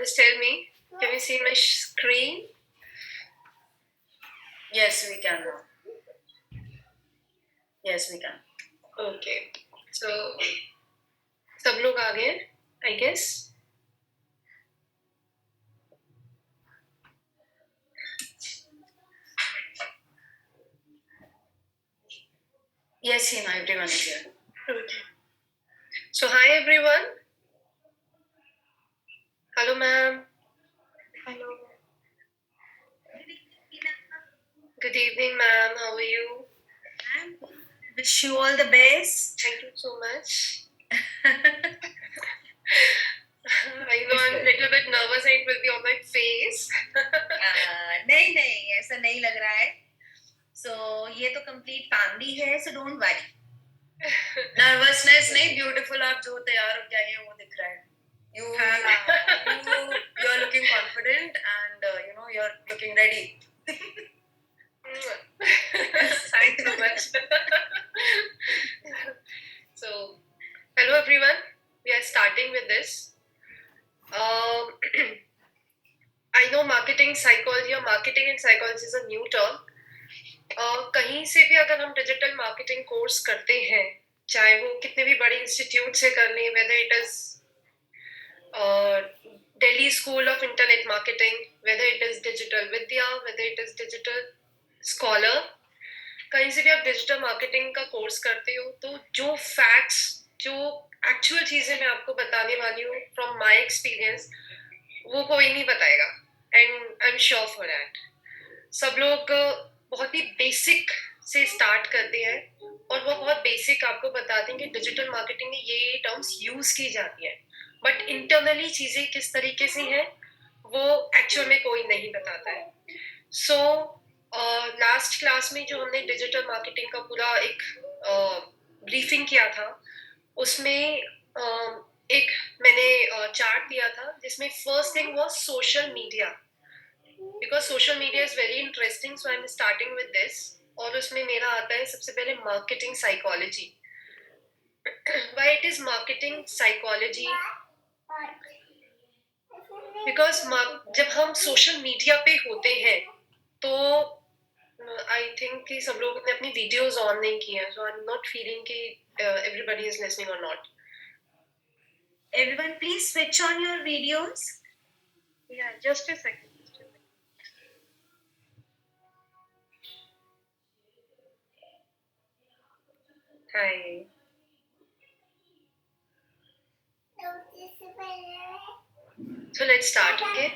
just tell me, can you see my screen? Yes, we can now. Yes, we can. Okay. So सब लोग आ गए, I guess. Yes, Seema, everyone is here. Okay. So hi everyone. Hello ma'am. Hello. Good evening ma'am. How are you? Wish you all the best. Thank you so much. I know I'm a little bit nervous and it will be on my face. नहीं नहीं ऐसा नहीं लग रहा है. So ये तो complete family है, so don't worry. Nervousness नहीं, beautiful आप जो तैयार हो गए हैं वो दिख रहा है. You're looking confident and you're looking ready. Thanks so much. So, hello everyone. We are starting with this. I know marketing psychology or marketing and psychology is a new term. कहीं से भी अगर हम डिजिटल मार्केटिंग कोर्स करते हैं, चाहे वो कितने भी बड़े इंस्टीट्यूट से कर लें, whether it is Delhi School of Internet Marketing, whether it is Digital Vidya, whether it is Digital Scholar, कहीं से भी आप डिजिटल मार्केटिंग का कोर्स करते हो तो जो फैक्ट्स, जो एक्चुअल चीजें मैं आपको बताने वाली हूँ फ्रॉम माय एक्सपीरियंस, वो कोई नहीं बताएगा. And I am sure for that. सब लोग बहुत ही बेसिक से स्टार्ट करते हैं और वो बहुत बेसिक आपको बताते हैं कि डिजिटल मार्केटिंग में ये टर्म्स यूज की जाती है, बट इंटरनली चीजें किस तरीके से हैं वो एक्चुअल में कोई नहीं बताता है. सो लास्ट क्लास में जो हमने डिजिटल मार्केटिंग का पूरा एक ब्रीफिंग किया था, उसमें एक मैंने चार्ट दिया था जिसमें first thing was social media, because social media is very interesting, so I am starting with this. और उसमें मेरा आता है सबसे पहले marketing psychology. Why it is marketing psychology? Because जब हम सोशल मीडिया पे होते हैं तो आई थिंक कि सब लोगों ने अपनी वीडियोस ऑन नहीं की हैं, सो आई एम नॉट फीलिंग कि एवरीबॉडी इज लिसनिंग और not. Everyone, please switch on your videos. Yeah, just a second. Hi. So let's start, okay?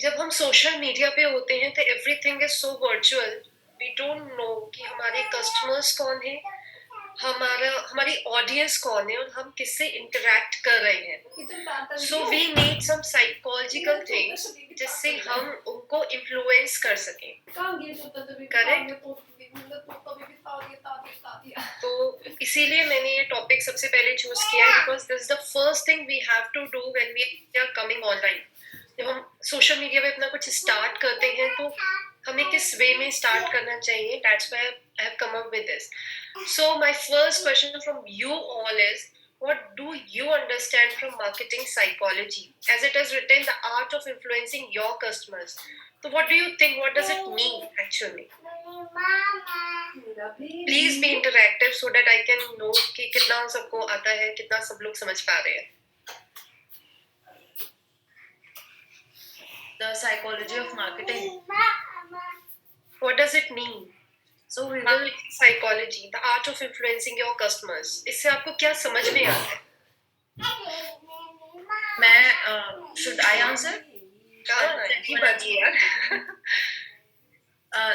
जब हम सोशल मीडिया पे होते हैं तो everything is so virtual. We don't know कि हमारे कस्टमर्स कौन है, हमारी ऑडियंस कौन है और हम किससे इंटरेक्ट कर रहे हैं. So we need some psychological things जिससे हम उनको इन्फ्लुएंस कर सकें. करेक्ट? तो इसीलिए मैंने ये टॉपिक सबसे पहले चूज किया है, because this is the first thing we have to do when we are coming online. जब हम सोशल मीडिया पे अपना कुछ स्टार्ट करते हैं तो हमें किस वे में स्टार्ट करना चाहिए. That's why I have come up with this. So my first question from you all is, what do you understand from marketing psychology, as it is written the art of influencing your customers? So what do you think, what does it mean actually? Please be interactive so that I can know कि कितना सबको आता है, कितना सब लोग समझ पा रहे हैं. The psychology of marketing. What does it mean? So we will. Marketing psychology, the art of influencing your customers. इससे आपको क्या समझ में आता है? मैं should I answer? नहीं बाजी यार.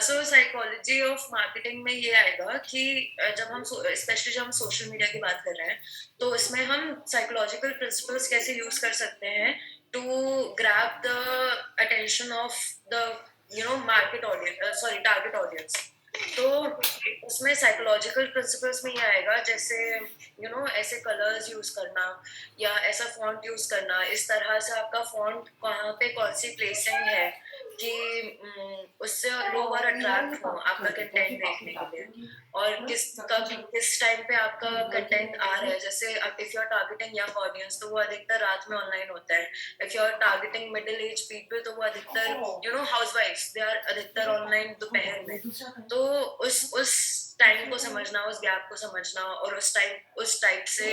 So साइकोलॉजी ऑफ मार्केटिंग में ये आएगा कि जब हम स्पेशली जब हम सोशल मीडिया की बात कर रहे हैं तो इसमें हम साइकोलॉजिकल प्रिंसिपल्स कैसे यूज कर सकते हैं to grab the attention of the market audience, sorry target audience. तो उसमें साइकोलॉजिकल प्रिंसिपल्स में ये आएगा जैसे ऐसे कलर्स यूज करना या ऐसा फॉन्ट यूज करना, इस तरह से आपका फॉन्ट कहाँ पे कौन सी प्लेसिंग है, कि उससे लोग और अट्रैक्ट हो आपका कंटेंट देखने के लिए, और किस टाइम पे आपका कंटेंट आ रहा है। जैसे if you are targeting young audience तो वो अधिकतर रात में ऑनलाइन होता है। If you are targeting middle age people तो वो अधिकतर हाउसवाइफ्स दे आर अधिकतर ऑनलाइन दोपहर में। तो उस टाइम को समझना, उस गैप को समझना, और उस टाइप से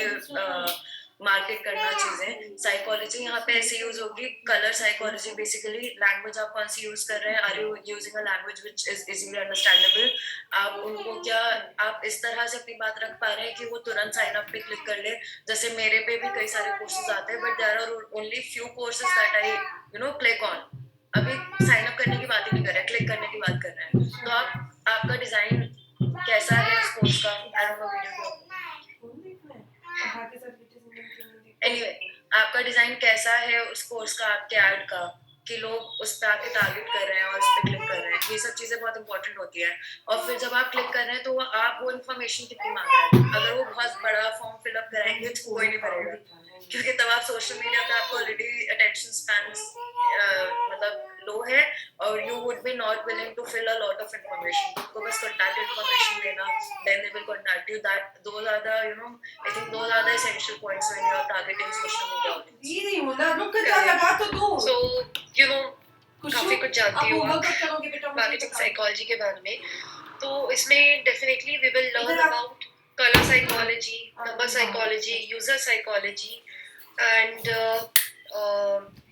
मार्केट करना चीजें। साइकोलॉजी यहाँ पे ऐसे यूज होगी, कलर साइकोलॉजी बेसिकली। लैंग्वेज आप कौन सी यूज कर रहे हैं, are you using a language which is easily understandable. आप उनको क्या, आप इस तरह से अपनी बात रख पा रहे हैं कि वो तुरंत साइन अप पे क्लिक कर ले। जैसे मेरे पे भी कई सारे कोर्सेज आते हैं, but there are only few courses that I click on. अभी साइन अप करने की बात ही नहीं कर रहे हैं, क्लिक करने की बात कर रहे हैं। तो आपका डिजाइन कैसा है इस कोर्स का, I don't know video. Anyway, आपका डिजाइन कैसा है उस कोर्स का, आपके ऐड का, कि लोग उस पे आके टारगेट कर रहे हैं और उस पे क्लिक कर रहे हैं। ये सब चीजें बहुत इंपॉर्टेंट होती है। और फिर जब आप क्लिक कर रहे हैं तो आप वो इन्फॉर्मेशन कितनी मांग रहे हैं। अगर वो बहुत बड़ा फॉर्म फिलअप कराएंगे तो कोई नहीं करेगा, क्योंकि तब आप सोशल मीडिया पे आपको ऑलरेडी अटेंशन स्पैन मतलब लो है, और you would be not willing to fill a lot of information. आपको बस कॉन्टैक्ट इन्फॉर्मेशन देना, then they will contact you. That those are the I think those are the essential points when you are targeting social media audience. So, काफी कुछ जानती हो आप marketing psychology के बारे में। तो इसमें definitely we will learn about color psychology, number psychology, user psychology, and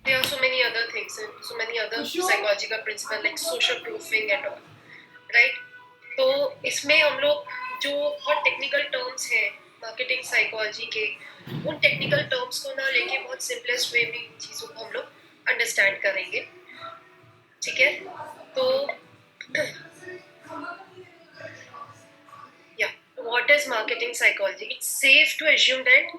there are so many other things and so many other psychological principles like social proofing and all, right? तो इसमें हम लोग जो बहुत टेक्निकल टर्म्स हैं marketing psychology के, उन technical terms को ना लेके बहुत सिंपलेस्ट वे में इन चीज़ों को हम लोग अंडरस्टैंड करेंगे, ठीक है? तो what is marketing psychology? It's safe to assume that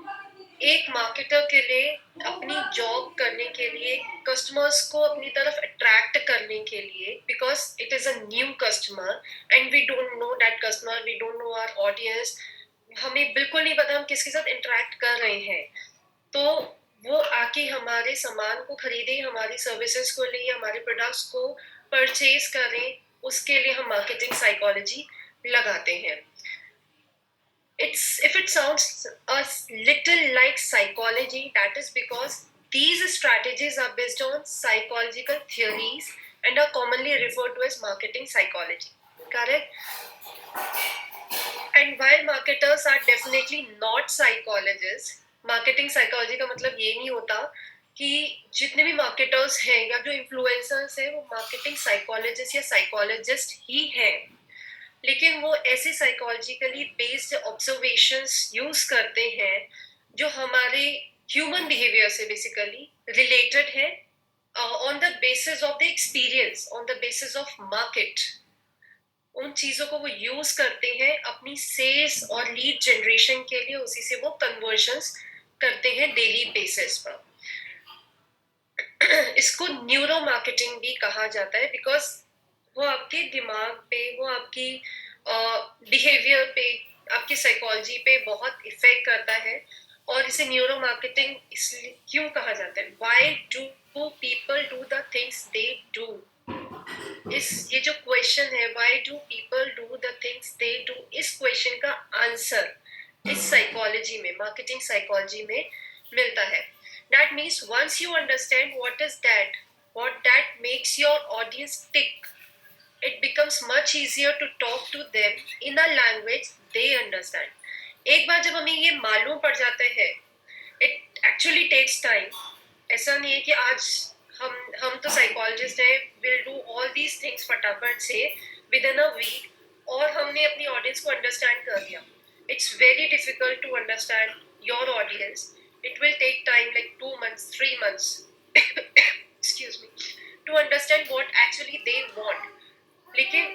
एक मार्केटर के लिए अपनी जॉब करने के लिए, कस्टमर्स को अपनी तरफ अट्रैक्ट करने के लिए, because it is a new customer and we don't know that customer, we don't know our audience, हमें बिल्कुल नहीं पता हम किसके साथ इंटरेक्ट कर रहे हैं। तो वो आके हमारे सामान को खरीदे, हमारी सर्विसेज को ले, हमारे प्रोडक्ट्स को परचेज करें, उसके लिए हम मार्केटिंग साइकोलॉजी लगाते हैं। If it sounds a little like psychology, that is because these strategies are based on psychological theories and are commonly referred to as marketing psychology. Correct? And while marketers are definitely not psychologists, marketing psychology का मतलब ये नहीं होता कि जितने भी marketers हैं या जो इन्फ्लुएंसर्स हैं वो मार्केटिंग साइकोलॉजिस्ट या साइकोलॉजिस्ट ही हैं, लेकिन वो ऐसे साइकोलॉजिकली बेस्ड ऑब्जर्वेशंस यूज करते हैं जो हमारे ह्यूमन बिहेवियर से बेसिकली रिलेटेड है, on the basis of the experience, on the basis of market. उन चीजों को वो यूज करते हैं अपनी सेल्स और लीड जनरेशन के लिए, उसी से वो कन्वर्जन्स करते हैं डेली बेसिस पर। इसको न्यूरो मार्केटिंग भी कहा जाता है, बिकॉज वो आपके दिमाग पे, वो आपकी बिहेवियर पे, आपकी साइकोलॉजी पे बहुत इफेक्ट करता है। और इसे न्यूरो मार्केटिंग इसलिए क्यों कहा जाता है? Why do people do the things they do? ये जो क्वेश्चन है, why do people do the things they do, इस क्वेश्चन का आंसर इस साइकोलॉजी में, मार्केटिंग साइकोलॉजी में मिलता है। That means once you understand what that makes your audience tick, it becomes much easier to talk to them in a language they understand. एक बार जब हमें ये मालूम पड़ जाता है, it actually takes time. ऐसा नहीं है कि आज हम तो साइकोलॉजिस्ट हैं, will do all these things फटाफट से विद इन अ वीक और हमने अपनी ऑडियंस को अंडरस्टैंड कर लिया। It's very difficult to understand your audience. It will take time like 2 months, 3 months, excuse me, to understand what actually they want. लेकिन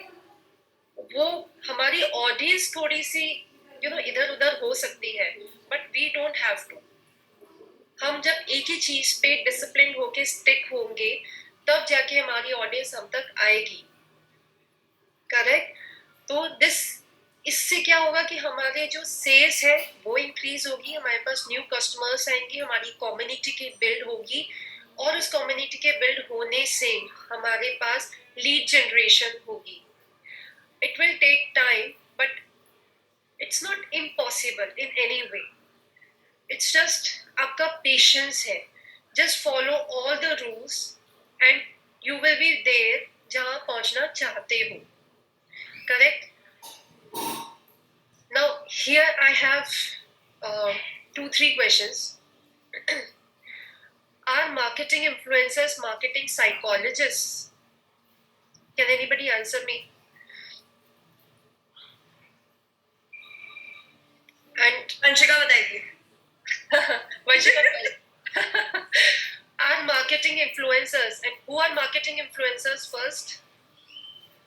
वो हमारी ऑडियंस थोड़ी सी इधर उधर हो सकती है, but we don't have to. हम जब एक ही चीज पे डिसिप्लिन होके स्टिक होंगे तब जाके हमारी ऑडियंस हम तक आएगी, करेक्ट? तो इससे क्या होगा कि हमारे जो सेल्स है वो इंक्रीज होगी, हमारे पास न्यू कस्टमर्स आएंगे, हमारी कम्युनिटी की बिल्ड होगी और उस कम्युनिटी के बिल्ड होने से हमारे पास लीड जनरेशन होगी. It will take time, but it's not impossible in any way. It's just आपका patience है. Just follow all the rules and you will be there जहाँ पहुँचना चाहते हो. Correct? Now here I have 2-3 questions. Are marketing influencers marketing psychologists? Can anybody answer me? And Anshika बताएगी. Vanshika, are marketing influencers, and who are marketing influencers first?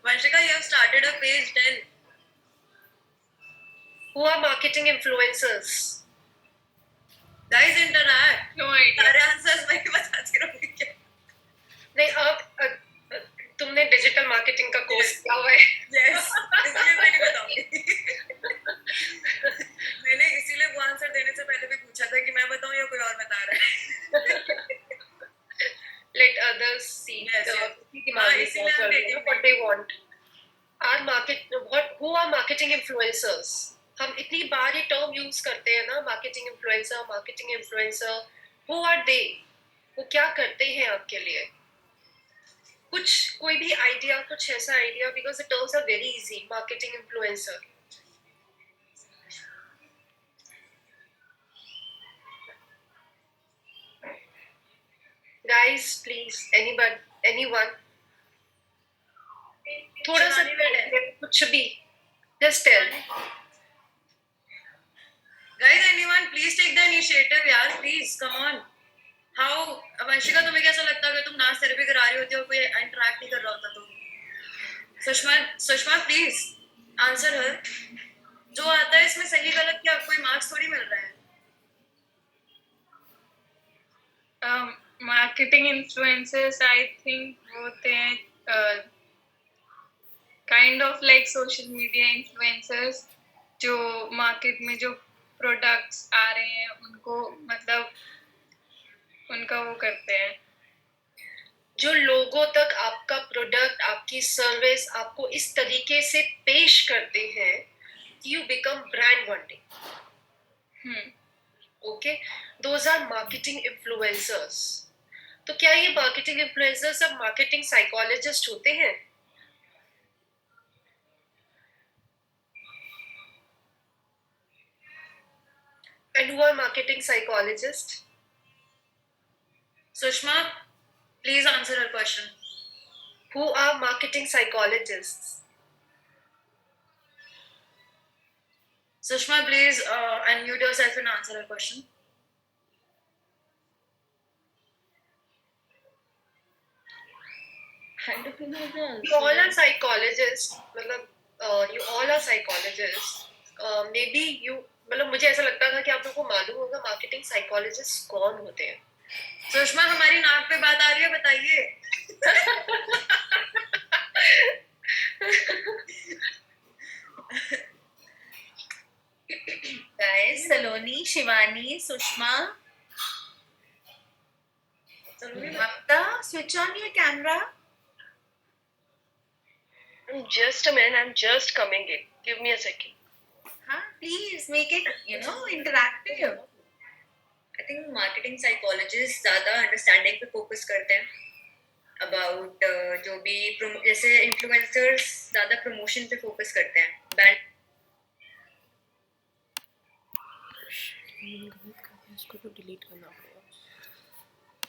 Vanshika, you have started a page. Tell. Who are marketing influencers? Guys, interact. No idea. सारे answers मैं ही बताती रहूंगी क्या? नहीं, आप तुमने digital marketing का कोर्स किया हुआ है. Yes, इसलिए मैं नहीं बताऊंगी. मैंने इसीलिए वो आंसर देने से पहले भी पूछा था कि मैं बताऊं या कोई और बता रहा है. Let others see. Yes, yes. दिमाग में इसीलिए क्या I'm चल रहा है, taking what they want. Who are marketing influencers? हम इतनी बार ये टर्म यूज करते हैं ना, marketing influencer, marketing influencer. Who are they? वो क्या करते हैं आपके लिए? कुछ कोई भी आइडिया, कुछ ऐसा idea, because the terms are very easy. Marketing influencer. Guys, please, anyone, थोड़ा सा कुछ भी, just tell. Guys, anyone, please take the initiative, यार, please, come on. How, Vanshika, तुम्हें कैसा लगता है अगर तुम डांस थेरेपी करा रही होती हो और कोई इंटरेक्ट नहीं कर रहा होता तो? Sushma, please, answer her. जो आता है इसमें सही गलत क्या कोई मार्क्स थोड़ी मिल रहा है. Marketing influencers, I think होते हैं kind of like social media influencers, जो market में जो products आ रहे हैं उनको मतलब उनका वो करते हैं. जो लोगों तक आपका प्रोडक्ट, आपकी सर्विस आपको इस तरीके से पेश करते हैं, you become brand one day. Okay, those are marketing influencers. तो क्या ये marketing influencers सब marketing psychologist होते हैं? And who are marketing psychologists? Sushma, please answer her question. Who are marketing psychologists? Sushma, please unmute yourself and answer her question. You all are psychologists. मतलब you all are psychologists. Maybe you, मतलब मुझे ऐसा लगता था कि आप लोगों को मालूम होगा मार्केटिंग साइकोलॉजिस्ट कौन होते हैं. सुषमा, हमारी नाक पे बात आ रही है, बताइए. Guys, Saloni, Shivani, Sushma. Mamta, switch on your camera. Just a minute, I'm just coming in. Give me a second. Huh? Please make it, interactive. I think marketing psychologists ज़्यादा understanding पे focus करते हैं about जो भी जैसे influencers ज़्यादा promotion पे focus करते हैं. Brand इसको तो डिलीट करना पड़ेगा.